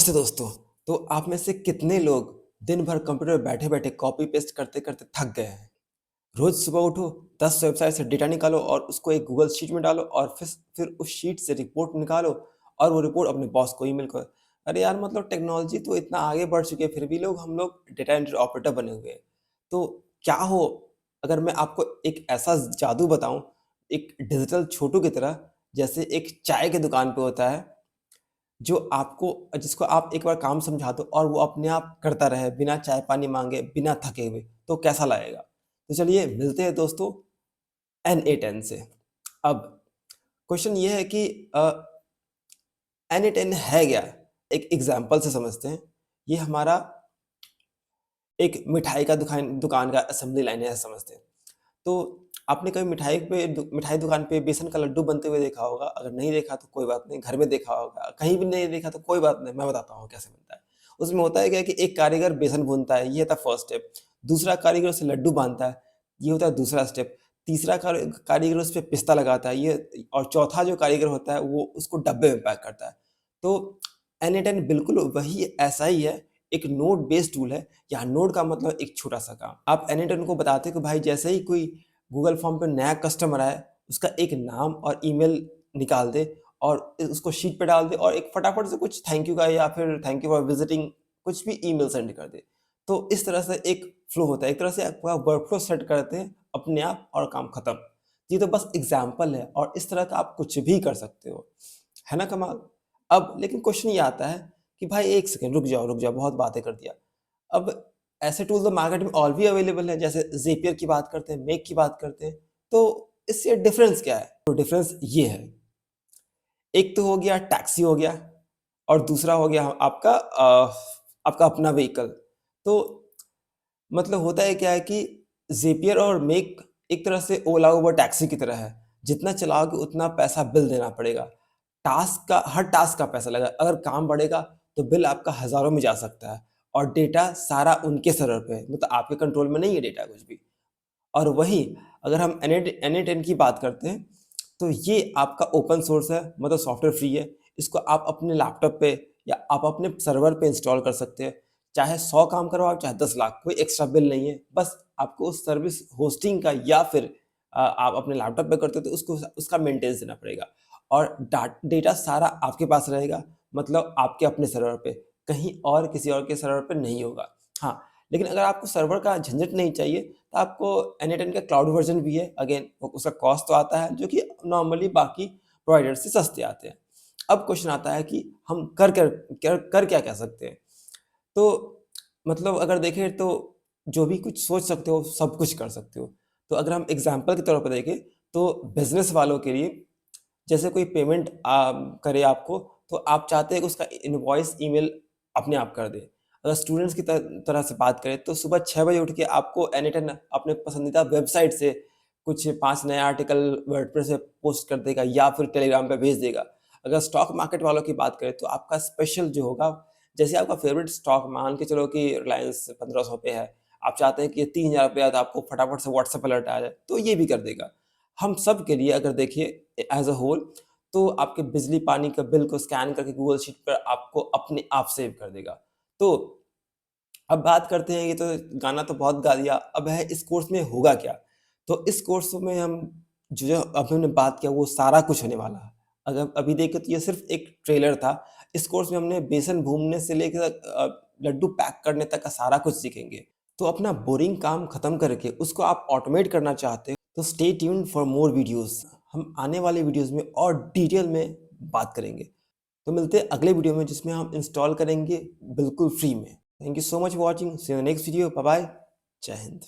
नमस्ते दोस्तों। तो आप में से कितने लोग दिन भर कंप्यूटर पे बैठे-बैठे कॉपी पेस्ट करते-करते थक गए हैं? रोज़ सुबह उठो, 10 वेबसाइट से डेटा निकालो और उसको एक गूगल शीट में डालो और फिर उस शीट से रिपोर्ट निकालो और वो रिपोर्ट अपने बॉस को ईमेल करो। अरे यार, मतलब टेक्नोलॉजी तो इतना आगे बढ़ चुकी है, फिर भी हम लोग डेटा एंट्री ऑपरेटर बने हुए हैं। तो क्या हो अगर मैं आपको एक ऐसा जादू बताऊँ, एक डिजिटल छोटू की तरह, जैसे एक चाय की दुकान पे होता है, जिसको आप एक बार काम समझा दो और वो अपने आप करता रहे, बिना चाय-पानी माँगे, बिना थके हुए, तो कैसा लगेगा? तो चलिए मिलते हैं दोस्तों NA10 से। अब क्वेश्चन ये है कि NA10 है क्या? एक एग्ज़ाम्पल से समझते हैं। ये हमारा एक मिठाई का दुकान का असेंबली लाइन है, ऐसा समझते हैं। तो आपने कभी मिठाई दुकान पे बेसन का लड्डू बनते हुए देखा होगा, अगर नहीं देखा तो कोई बात नहीं, घर में देखा होगा, कहीं भी नहीं देखा तो कोई बात नहीं, मैं बताता हूँ कैसे बनता है। उसमें होता है क्या कि एक कारीगर बेसन भूनता है, ये था फर्स्ट स्टेप। दूसरा कारीगर उसे लड्डू बाँधता है, ये होता है दूसरा स्टेप। तीसरा कारीगर उस पे पिस्ता लगाता है, ये और चौथा जो कारीगर होता है वो उसको डब्बे में पैक करता है। तो एन-ए-10 बिल्कुल वही ऐसा ही है, एक नोड बेस्ड टूल है। यहाँ नोड का मतलब एक छोटा-सा काम। आप एन-ए-10 को बताते हो कि भाई जैसे ही कोई गूगल फॉर्म पे नया कस्टमर आए, उसका एक नाम और ईमेल निकाल दे और उसको शीट पे डाल दे और एक फटाफट से कुछ थैंक यू का या फिर थैंक यू फॉर विजिटिंग कुछ भी ईमेल सेंड कर दे। तो इस तरह से एक फ्लो होता है, एक तरह से आपका वर्कफ्लो सेट करते हैं अपने आप और काम खत्म। ये तो बस एग्ज़ाम्पल है और इस तरह का आप कुछ भी कर सकते हो। है ना कमाल? अब लेकिन क्वेश्चन ये आता है कि भाई 1 सेकंड रुक जाओ, बहुत बातें कर दिया। अब ऐसे टूल तो मार्केट में और भी अवेलेबल हैं, जैसे ज़ेपियर की बात करते हैं, मेक की बात करते हैं, तो इससे डिफरेंस क्या है? तो डिफरेंस ये है, एक तो हो गया टैक्सी हो गया और दूसरा हो गया आपका अपना व्हीकल। तो मतलब होता है क्या है कि ज़ेपियर और मेक एक तरह से ओला, उबर, टैक्सी की तरह है। जितना चलाओगे उतना पैसा बिल देना पड़ेगा। हर टास्क का पैसा लगेगा। अगर काम बढ़ेगा तो बिल आपका हज़ारों में जा सकता है और डेटा सारा उनके सर्वर पे है। मतलब आपके कंट्रोल में नहीं है डेटा कुछ भी। और वहीं अगर हम एन-ए-10 की बात करते हैं, तो ये आपका ओपन सोर्स है, मतलब सॉफ्टवेयर फ्री है। इसको आप अपने लैपटॉप पे या आप अपने सर्वर पे इंस्टॉल कर सकते हैं। चाहे 100 काम करवाओ, चाहे 10 लाख, कोई एक्स्ट्रा बिल नहीं है। बस आपको उस सर्विस होस्टिंग का या फिर आप अपने लैपटॉप पे करते हो तो उसको उसका मेंटेनेंस देना पड़ेगा और डेटा सारा आपके पास रहेगा, मतलब आपके अपने सर्वर पे, कहीं और किसी और के सर्वर पे नहीं होगा। हाँ, लेकिन अगर आपको सर्वर का झंझट नहीं चाहिए तो आपको एन-ए-10 का क्लाउड वर्ज़न भी है। अगेन उसका कॉस्ट तो आता है जो कि नॉर्मली बाकी प्रोवाइडर से सस्ते आते हैं। अब क्वेश्चन आता है कि हम कर क्या सकते हैं? तो मतलब अगर देखें तो जो भी कुछ सोच सकते हो, सब कुछ कर सकते हो। तो अगर हम एग्ज़ाम्पल के तौर पर देखें तो बिज़नेस वालों के लिए, जैसे कोई पेमेंट करे आपको, तो आप चाहते हैं कि उसका इनवॉइस ईमेल अपने आप कर दे। अगर स्टूडेंट्स की तरह से बात करें तो सुबह 6 बजे उठ के आपको एनी टाइम अपने पसंदीदा वेबसाइट से कुछ 5 नए आर्टिकल वर्डप्रेस पे पोस्ट कर देगा या फिर टेलीग्राम पे भेज देगा। अगर स्टॉक मार्केट वालों की बात करें तो आपका स्पेशल जो होगा, जैसे आपका फेवरेट स्टॉक मान के चलो कि रिलायंस 1500 पे है, आप चाहते हैं कि ये 3000 पे है तो आपको फटाफट से व्हाट्सएप अलर्ट आ जाए, तो ये भी कर देगा। हम सब के लिए अगर देखिए एज़ अ होल, तो आपके बिजली पानी का बिल को स्कैन करके गूगल शीट पर आपको अपने आप सेव कर देगा। तो अब बात करते हैं, ये तो गाना तो बहुत गा दिया, अब है इस कोर्स में होगा क्या? तो इस कोर्स में हम जो अभी हमने बात किया वो सारा कुछ होने वाला है। अगर अभी देखें तो ये सिर्फ़ एक ट्रेलर था। इस कोर्स में हमने बेसन भूनने से लेकर लड्डू पैक करने तक का सारा कुछ सीखेंगे। तो अपना बोरिंग काम खत्म करके उसको आप ऑटोमेट करना चाहते हो, तो stay tuned for more videos. हम आने वाले वीडियोज़ में और डिटेल में बात करेंगे। तो मिलते हैं अगले वीडियो में जिसमें हम इंस्टॉल करेंगे बिल्कुल फ्री में। Thank you so much for watching. See you in the next video. Bye bye. जय हिंद।